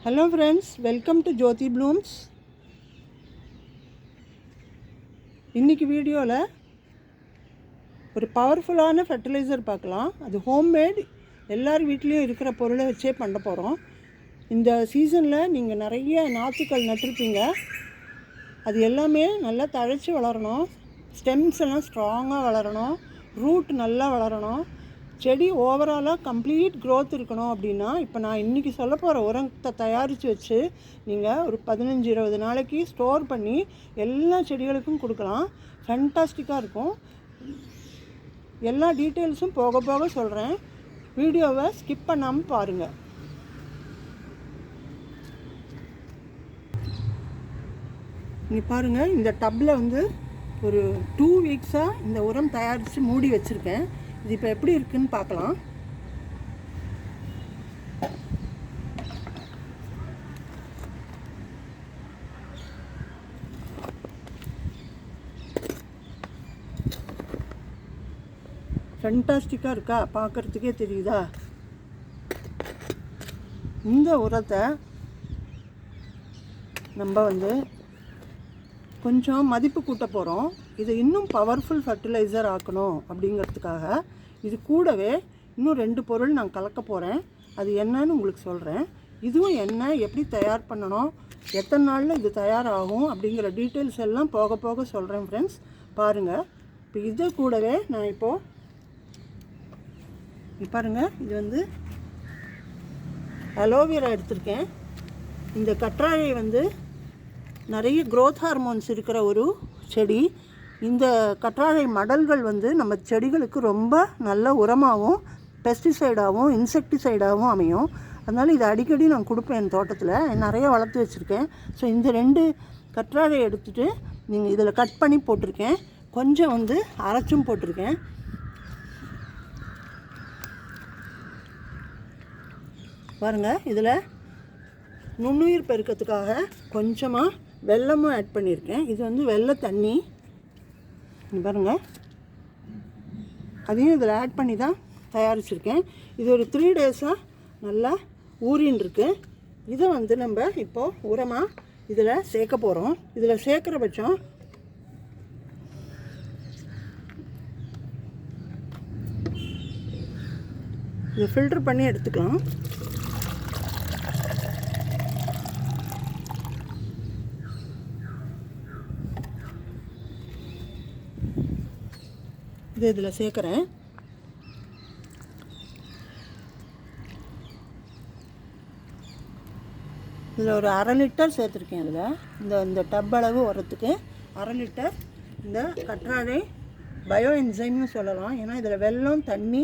Hello friends, welcome to Jyoti Blooms. இன்னைக்கு வீடியோவில் ஒரு பவர்ஃபுல்லான ஃபெர்டிலைசர் பார்க்கலாம். அது ஹோம்மேட், எல்லார் வீட்லேயும் இருக்கிற பொருளை வச்சே பண்ண போகிறோம். இந்த சீசனில் நீங்கள் நிறைய நாற்றுக்கள் நட்டிருப்பீங்க. அது எல்லாமே நல்லா தழைச்சி வளரணும், ஸ்டெம்ஸ் எல்லாம் ஸ்ட்ராங்காக வளரணும், ரூட் நல்லா வளரணும், செடி ஓவராலாக கம்ப்ளீட் க்ரோத் இருக்கணும். அப்படின்னா இப்போ நான் இன்றைக்கி சொல்ல போகிற உரத்தை தயாரித்து வச்சு நீங்கள் ஒரு 15-20 நாளைக்கு ஸ்டோர் பண்ணி எல்லா செடிகளுக்கும் கொடுக்கலாம். ஃபேண்டாஸ்டிக்காக இருக்கும். எல்லா டீட்டெயில்ஸும் போக போக சொல்கிறேன். வீடியோவை ஸ்கிப் பண்ணாமல் பாருங்கள். இங்கே பாருங்கள், இந்த டப்பில் வந்து ஒரு 2 வீக்ஸாக இந்த உரம் தயாரித்து மூடி வச்சுருக்கேன். இது இப்போ எப்படி இருக்குன்னு பார்க்கலாம். ஃபேண்டாஸ்டிக்காக இருக்கா? பார்க்குறதுக்கே தெரியுதா? இந்த உரத்தை நம்ம வந்து கொஞ்சம் மதிப்பு கூட்ட போகிறோம். இது இன்னும் பவர்ஃபுல் ஃபர்டிலைசர் ஆக்கணும் அப்படிங்கிறதுக்காக இது கூடவே இன்னும் 2 பொருள் நான் கலக்க போகிறேன். அது என்னன்னு உங்களுக்கு சொல்கிறேன். இதுவும் என்ன, எப்படி தயார் பண்ணணும், எத்தனை நாளில் இது தயாராகும் அப்படிங்கிற டீட்டெயில்ஸ் எல்லாம் போக போக சொல்கிறேன் ஃப்ரெண்ட்ஸ். பாருங்கள். இப்போ இது கூடவே நான் இப்போது பாருங்கள், இது வந்து அலோவேரா எடுத்திருக்கேன். இந்த கற்றாழை வந்து நிறைய க்ரோத் ஹார்மோன்ஸ் இருக்கிற ஒரு செடி. இந்த கற்றாழை மடல்கள் வந்து நம்ம செடிகளுக்கு ரொம்ப நல்ல உரமாகவும் பெஸ்டிசைடாகவும் இன்செக்டிசைடாகவும் அமையும். அதனால் இதை அடிக்கடி நான் கொடுப்பேன். என் தோட்டத்தில் நிறைய வளர்த்து வச்சுருக்கேன். ஸோ இந்த 2 கற்றாழை எடுத்துகிட்டு நீங்கள் இதில் கட் பண்ணி போட்டிருக்கேன். கொஞ்சம் வந்து அரைச்சும் போட்டிருக்கேன். பாருங்கள், இதில் நுண்ணுயிர் பெருக்கத்துக்காக கொஞ்சமாக வெல்லமும் ஆட் பண்ணியிருக்கேன். இது வந்து வெள்ளை தண்ணி பாருங்கள், அதையும் இதில் ஆட் பண்ணி தான் தயாரிச்சிருக்கேன். இது ஒரு 3 டேஸாக நல்லா ஊறின்னு இருக்கு. இதை வந்து நம்ம இப்போது உரமாக இதில் சேர்க்க போகிறோம். இதில் சேர்க்குற பட்சம் இதை ஃபில்டர் பண்ணி எடுத்துக்கலாம். இது இதில் சேர்க்குறேன். இதில் ஒரு 1/2 லிட்டர் சேர்த்துருக்கேன். இதில் இந்த டப் அளவு உரத்துக்கு 1/2 லிட்டர் இந்த கற்றாழை பயோ என்சைம்னு சொல்லலாம். ஏன்னா இதில் வெல்லம், தண்ணி,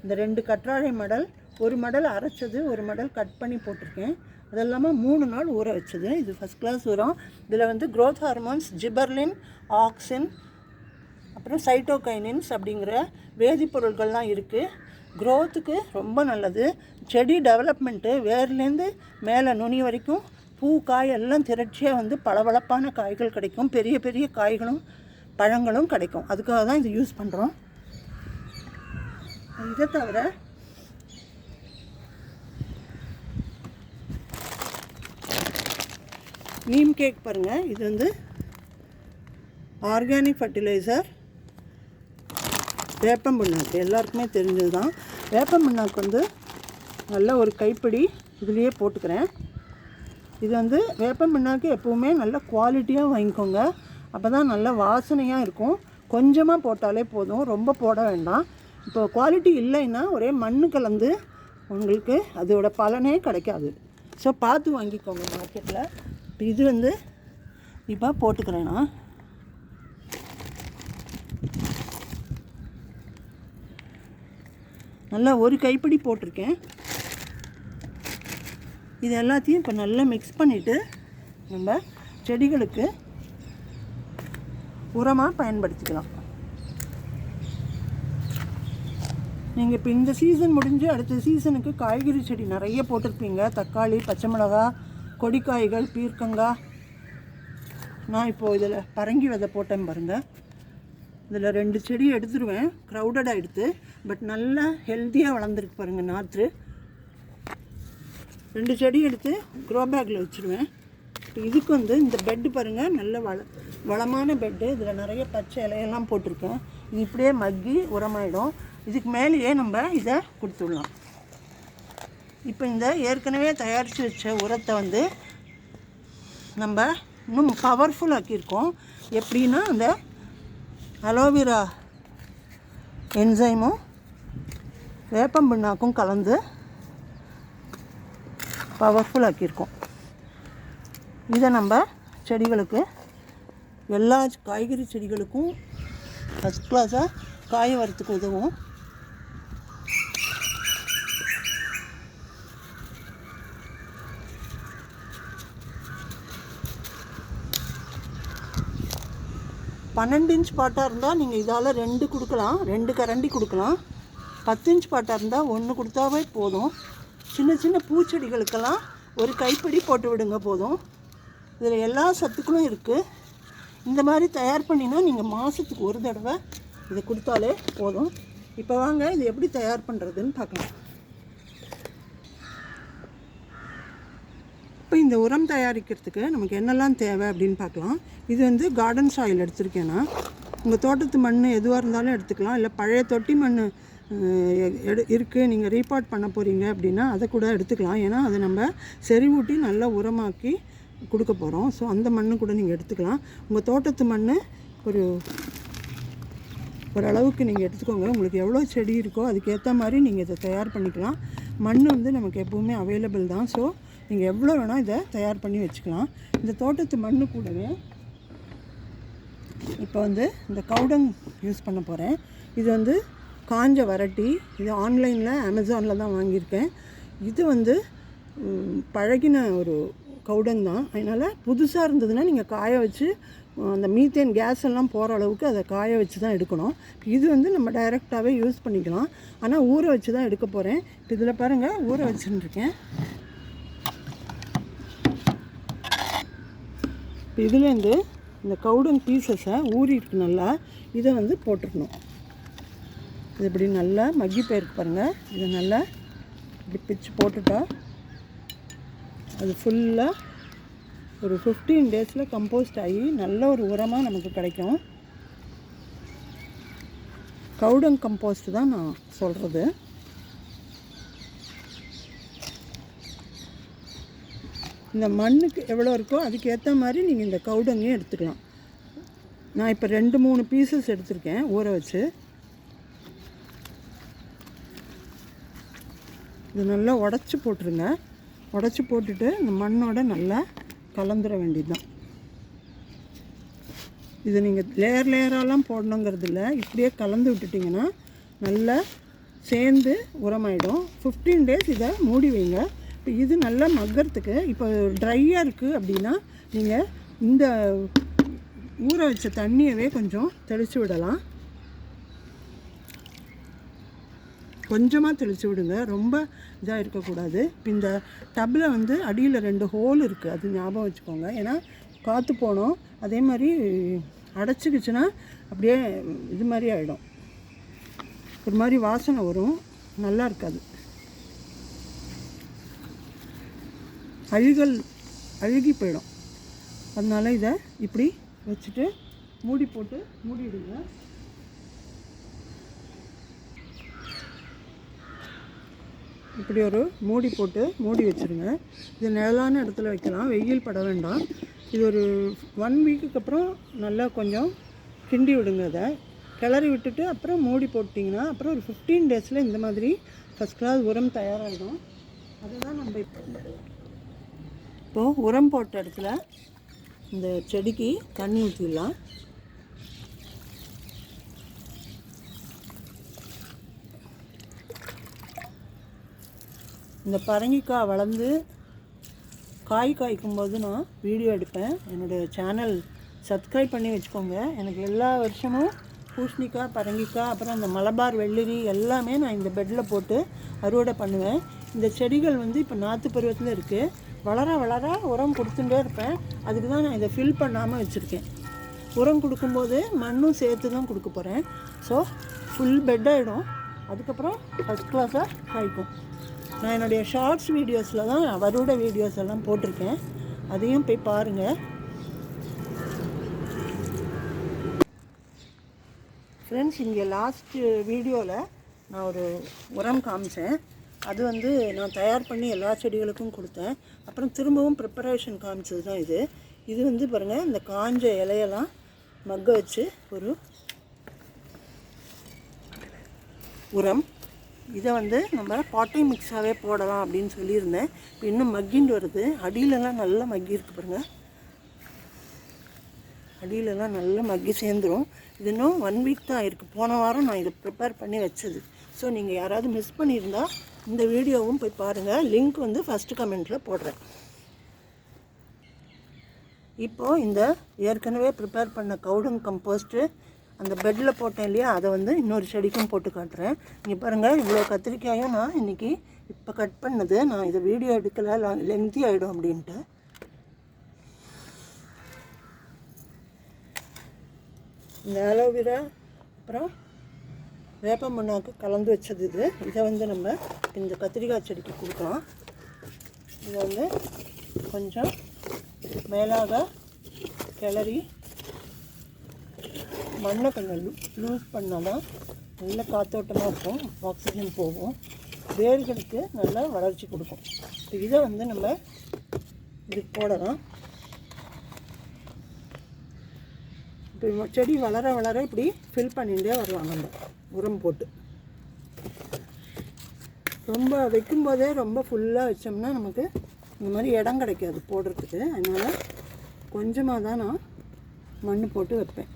இந்த 2 கற்றாழை மடல், ஒரு மடல் அரைச்சது, ஒரு மடல் கட் பண்ணி போட்டிருக்கேன். அது இல்லாமல் 3 நாள் ஊற வச்சது. இது ஃபஸ்ட் கிளாஸ் உரம். இதில் வந்து க்ரோத் ஹார்மோன்ஸ், ஜிபர்லின், ஆக்சின், அப்புறம் சைட்டோகைனின்ஸ் அப்படிங்கிற வேதிப்பொருட்கள்லாம் இருக்குது. க்ரோத்துக்கு ரொம்ப நல்லது. செடி டெவலப்மெண்ட்டு வேர்லேருந்து மேலே நுனி வரைக்கும் பூ, காய் எல்லாம் திரட்சியாக வந்து பளபளப்பான காய்கள் கிடைக்கும். பெரிய பெரிய காய்களும் பழங்களும் கிடைக்கும். அதுக்காக தான் இது யூஸ் பண்ணுறோம். இதை தவிர நீம் கேக் பாருங்கள். இது வந்து ஆர்கானிக் ஃபர்டிலைசர், வேப்பம் புண்ணாக்கு எல்லாருக்குமே தெரிஞ்சது தான். வேப்பம் புண்ணாக்கு வந்து நல்ல ஒரு கைப்பிடி இதுலேயே போட்டுக்கிறேன். இது வந்து வேப்பம் புண்ணாக்கு எப்போவுமே நல்ல குவாலிட்டியாக வாங்கிக்கோங்க. அப்போ தான் நல்ல வாசனையாக இருக்கும். கொஞ்சமாக போட்டாலே போதும், ரொம்ப போட வேண்டாம். இப்போ குவாலிட்டி இல்லைன்னா ஒரே மண் கலந்து உங்களுக்கு அதோட பலனே கிடைக்காது. ஸோ பார்த்து வாங்கிக்கோங்க மார்க்கெட்டில். இப்போ இது வந்து இப்போ போட்டுக்கிறேன். நான் நல்லா ஒரு கைப்பிடி போட்டிருக்கேன். இது எல்லாத்தையும் இப்போ நல்லா மிக்ஸ் பண்ணிவிட்டு நம்ம செடிகளுக்கு உரமாக பயன்படுத்திக்கலாம். நீங்கள் இப்போ இந்த சீசன் முடிஞ்சு அடுத்த சீசனுக்கு காய்கறி செடி நிறைய போட்டிருப்பீங்க. தக்காளி, பச்சை மிளகா, கொடிக்காய்கள், பீர்க்கங்காய். நான் இப்போது இதில் பரங்கி விதை போட்டேன் பாருங்கள். இதில் 2 செடி எடுத்துருவேன், க்ரௌடடாக எடுத்து. பட் நல்லா ஹெல்த்தியாக வளர்ந்துருக்கு பாருங்கள் நாற்று. 2 செடி எடுத்து க்ரோ பேக்கில் வச்சுருவேன். இப்போ இதுக்கு வந்து இந்த பெட்டு பாருங்கள், நல்ல வளமான பெட்டு. இதில் நிறைய பச்சை இலையெல்லாம் போட்டிருக்கேன். இது இப்படியே மக்கி உரமாயிடும். இதுக்கு மேலேயே நம்ம இதை கொடுத்துடலாம். இப்போ இந்த ஏற்கனவே தயாரித்து வச்ச உரத்தை வந்து நம்ம இன்னும் பவர்ஃபுல் ஆக்கியிருக்கோம். எப்படின்னா அந்த அலோவேரா என்சைமும் வேப்பம் பிண்ணாக்கும் கலந்து பவர்ஃபுல் ஆக்கியிருக்கோம். இதை நம்ம செடிகளுக்கு, எல்லா காய்கறி செடிகளுக்கும் ஃபஸ்ட் கிளாஸாக காய வரத்துக்கு உதவும். பன்னெண்டு இன்ச் பாட்டாக இருந்தால் நீங்கள் இதால் 2 கொடுக்கலாம், 2 கரண்டி கொடுக்கலாம். 10 இன்ச் பாட்டாக இருந்தால் 1 கொடுத்தாவே போதும். சின்ன சின்ன பூச்செடிகளுக்கெல்லாம் ஒரு கைப்பிடி போட்டு விடுங்க போதும். இதில் எல்லா சத்துக்களும் இருக்குது. இந்த மாதிரி தயார் பண்ணினா நீங்கள் மாதத்துக்கு ஒரு தடவை இதை கொடுத்தாலே போதும். இப்போ வாங்க இது எப்படி தயார் பண்ணுறதுன்னு பார்க்கலாம். இப்போ இந்த உரம் தயாரிக்கிறதுக்கு நமக்கு என்னெல்லாம் தேவை அப்படின்னு பார்க்கலாம். இது வந்து கார்டன் சாயில் எடுத்திருக்கேன்னா, உங்கள் தோட்டத்து மண் எதுவாக இருந்தாலும் எடுத்துக்கலாம். இல்லை பழைய தொட்டி மண் இருக்குது, நீங்கள் ரீபாட் பண்ண போகிறீங்க அப்படின்னா அதை கூட எடுத்துக்கலாம். ஏன்னா அதை நம்ம செறிவூட்டி நல்லா உரமாக்கி கொடுக்க போகிறோம். ஸோ அந்த மண்ணு கூட நீங்கள் எடுத்துக்கலாம். உங்கள் தோட்டத்து மண் ஓரளவுக்கு நீங்கள் எடுத்துக்கோங்க. உங்களுக்கு எவ்வளோ செடி இருக்கோ அதுக்கேற்ற மாதிரி நீங்கள் இதை தயார் பண்ணிக்கலாம். மண் வந்து நமக்கு எப்போவுமே அவைலபிள் தான். ஸோ நீங்கள் எவ்வளோ வேணால் இதை தயார் பண்ணி வச்சுக்கலாம். இந்த தோட்டத்து மண் கூடவே இப்போ வந்து இந்த கவுடங் யூஸ் பண்ண போகிறேன். இது வந்து காஞ்ச வரட்டி. இது ஆன்லைனில் அமேசானில் தான் வாங்கியிருக்கேன். இது வந்து பழகின ஒரு கவுடங் தான். அதனால் புதுசாக இருந்ததுன்னா நீங்கள் காய வச்சு அந்த மீத்தேன் கேஸ் எல்லாம் போகிற அளவுக்கு அதை காய வச்சு தான் எடுக்கணும். இது வந்து நம்ம டைரெக்டாகவே யூஸ் பண்ணிக்கலாம். ஆனால் ஊற வச்சு தான் எடுக்க போகிறேன். இப்போ இதில் பாருங்கள், ஊற வச்சுருக்கேன். இப்போ இதுலேருந்து இந்த கவுடங் பீசஸை ஊறிட்டு நல்லா இதை வந்து போட்டுக்கணும். இது இப்படி நல்லா மக்கி போயிருக்கு பாருங்கள். இதை நல்லா இப்படி பிச்சு போட்டுட்டா அது ஃபுல்லாக ஒரு 15 டேஸில் கம்போஸ்ட் ஆகி நல்ல ஒரு உரமாக நமக்கு கிடைக்கும். கவுடங் கம்போஸ்ட் தான் நான் சொல்கிறது. இந்த மண்ணுக்கு எவ்வளோ இருக்கோ அதுக்கேற்ற மாதிரி நீங்கள் இந்த கவுடங்கையும் எடுத்துக்கலாம். நான் இப்போ 2-3 பீசஸ் எடுத்திருக்கேன் ஊற வச்சு. இது நல்லா உடச்சி போட்டுருங்க. உடச்சி போட்டுட்டு இந்த மண்ணோட நல்லா கலந்துட வேண்டியது தான். இது நீங்கள் லேயராலாம் போடணுங்கிறது இல்லை, இப்படியே கலந்து விட்டுட்டிங்கன்னா நல்லா சேர்ந்து உரமாயிடும். 15 டேஸ் இதை மூடி வைங்க. இப்போ இது நல்லா மக்கறதுக்கு, இப்போ ட்ரையாக இருக்குது அப்படின்னா நீங்கள் இந்த ஊற வச்ச தண்ணியவே கொஞ்சம் தெளித்து விடலாம். கொஞ்சமாக தெளித்து விடுங்க, ரொம்ப இதாக இருக்கக்கூடாது. இப்போ இந்த டப்பில் வந்து அடியில் 2 ஹோல் இருக்குது, அது ஞாபகம் வச்சுக்கோங்க. ஏன்னா காற்று போனோம், அதே மாதிரி அடைச்சிக்கிச்சுன்னா அப்படியே இது மாதிரி ஆகிடும், ஒரு மாதிரி வாசனை வரும், நல்லா இருக்காது. அழுகி போயிடும். அதனால் இதை இப்படி வச்சுட்டு மூடிடுங்க. இப்படி ஒரு மூடி போட்டு மூடி வச்சுருங்க. இது நிழலான இடத்துல வைக்கலாம், வெயில் பட வேண்டாம். இது ஒரு 1 வீக்குக்கு அப்புறம் நல்லா கொஞ்சம் கிண்டி விடுங்க. அதை கிளறி விட்டுட்டு அப்புறம் மூடி போட்டிங்கன்னா அப்புறம் ஒரு 15 டேஸில் இந்த மாதிரி ஃபஸ்ட் கிளாஸ் உரம் தயாராகிடும். அதுதான் நம்ம இப்போது உரம் போட்ட இடத்துல இந்த செடிக்கு தண்ணி ஊற்றிடலாம். இந்த பரங்கிக்காய் வளர்ந்து காய்க்கும்போது நான் வீடியோ எடுப்பேன். என்னோடய சேனல் சப்ஸ்கிரைப் பண்ணி வச்சுக்கோங்க. எனக்கு எல்லா வருஷமும் பூசணிக்காய், பரங்கிக்காய், அப்புறம் அந்த மலபார் வெள்ளரி எல்லாமே நான் இந்த பெட்டில் போட்டு அறுவடை பண்ணுவேன். இந்த செடிகள் வந்து இப்போ நாற்று பருவத்தில் இருக்குது. வளர உரம் கொடுத்துட்டே இருப்பேன். அதுக்கு தான் நான் இதை ஃபில் பண்ணாமல் வச்சுருக்கேன். உரம் கொடுக்கும்போது மண்ணும் சேர்த்து தான் கொடுக்க போகிறேன். ஸோ ஃபுல் பெட் ஆகிடும். அதுக்கப்புறம் ஃபஸ்ட் கிளாஸாக காய்க்கும். நான் என்னுடைய ஷார்ட்ஸ் வீடியோஸில் தான் வருட வீடியோஸ் எல்லாம் போட்டிருக்கேன், அதையும் போய் பாருங்கள். ஃப்ரெண்ட்ஸ், இங்கே லாஸ்ட்டு வீடியோவில் நான் ஒரு உரம் காமிச்சேன். அது வந்து நான் தயார் பண்ணி எல்லா செடிகளுக்கும் கொடுத்தேன். அப்புறம் திரும்பவும் ப்ரிப்பரேஷன் காமிச்சது தான் இது. இது வந்து பாருங்கள், இந்த காஞ்ச இலையெல்லாம் மக்க வச்சு ஒரு உரம். இதை வந்து நம்ம பாட்டி மிக்ஸாகவே போடலாம் அப்படின்னு சொல்லியிருந்தேன். இப்போ இன்னும் மக்கிண்டு வருது. அடியிலலாம் நல்லா மக்கி இருக்குது பாருங்கள், அடியிலலாம் நல்லா மக்கி சேர்ந்துடும். இது இன்னும் 1 வீக் தான் இருக்குது. போன வாரம் நான் இதை ப்ரிப்பேர் பண்ணி வச்சது. ஸோ நீங்கள் யாராவது மிஸ் பண்ணியிருந்தால் இந்த வீடியோவும் போய் பாருங்கள். லிங்க் வந்து ஃபஸ்ட்டு கமெண்ட்டில் போடுறேன். இப்போது இந்த ஏற்கனவே ப்ரிப்பேர் பண்ண கவுடங் கம்போஸ்ட்டு அந்த பெட்டில் போட்டேன் இல்லையா, அதை வந்து இன்னொரு செடிக்கும் போட்டு காட்டுறேன். இங்கே பாருங்கள், இவ்வளோ கத்திரிக்காயும் நான் இன்றைக்கி இப்போ கட் பண்ணது. நான் இதை வீடியோ எடுக்கலை, லென்த்தி ஆகிடும் அப்படின்ட்டு. இந்த ஆலோவேரா அப்புறம் வேப்ப மண்ணாக்கு கலந்து வச்சது இது. இதை வந்து நம்ம இந்த கத்திரிக்காய் செடிக்கு கொடுக்கலாம். இதை வந்து கொஞ்சம் மேலாக கிளறி மண்ணை கொஞ்சம் லூஸ் பண்ணால் தான் நல்ல காற்றோட்டமாக இருக்கும், ஆக்சிஜன் போகும், வேர்களுக்கு நல்லா வளர்ச்சி கொடுக்கும். இப்போ இதை வந்து நம்ம இதுக்கு போடலாம். இப்போ செடி வளர வளர இப்படி ஃபில் பண்ணிகிட்டே வருவாங்க நம்ம உரம் போட்டு. ரொம்ப வைக்கும்போதே ரொம்ப ஃபுல்லாக வச்சோம்னா நமக்கு இந்த மாதிரி இடம் கிடைக்காது போடுறதுக்கு. அதனால் கொஞ்சமாக தான் நான் மண் போட்டு வைப்பேன்.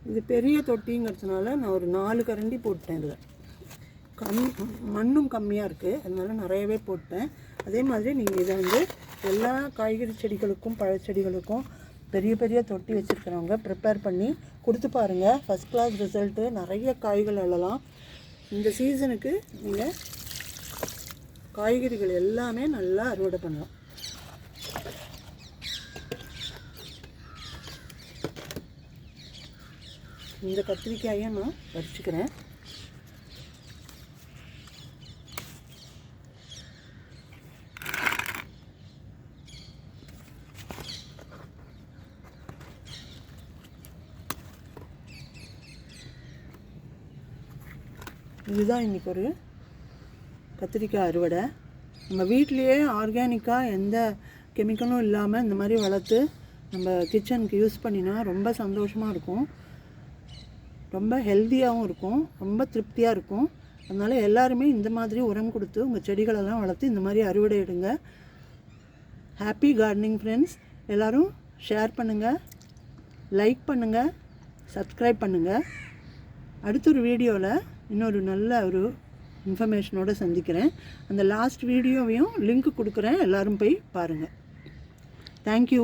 இது பெரிய தொட்டிங்கிறதுனால நான் ஒரு 4 கரண்டி போட்டேன். இதில் மண்ணும் கம்மியாக இருக்குது, அதனால் நிறையவே போட்டேன். அதே மாதிரி நீங்கள் இதை வந்து எல்லா காய்கறி செடிகளுக்கும் பழச்செடிகளுக்கும் பெரிய பெரிய தொட்டி வச்சுருக்கிறவங்க ப்ரிப்பேர் பண்ணி கொடுத்து பாருங்கள். First class result. நிறைய காய்கள் எழலாம். இந்த சீசனுக்கு நீங்கள் காய்கறிகள் எல்லாமே நல்லா அறுவடை பண்ணலாம். இந்த கத்திரிக்காயை நான் பறிச்சுக்கிறேன். இதுதான் இன்றைக்கி ஒரு கத்திரிக்காய் அறுவடை. நம்ம வீட்டிலையே ஆர்கானிக்காக எந்த கெமிக்கலும் இல்லாமல் இந்த மாதிரி வளர்த்து நம்ம கிச்சனுக்கு யூஸ் பண்ணினா ரொம்ப சந்தோஷமாக இருக்கும், ரொம்ப ஹெல்த்தியாகவும் இருக்கும், ரொம்ப திருப்தியாக இருக்கும். அதனால் எல்லாருமே இந்த மாதிரி உரம் கொடுத்து உங்கள் செடிகளெல்லாம் வளர்த்து இந்த மாதிரி அறுவடை எடுங்க. Happy gardening friends. எல்லோரும் ஷேர் பண்ணுங்கள், லைக் பண்ணுங்கள், சப்ஸ்கிரைப் பண்ணுங்கள். அடுத்த ஒரு வீடியோவில் இன்னொரு நல்ல ஒரு இன்ஃபர்மேஷனோடு சந்திக்கிறேன். அந்த லாஸ்ட் வீடியோவையும் லிங்க் கொடுக்குறேன், எல்லோரும் போய் பாருங்கள். தேங்க்யூ.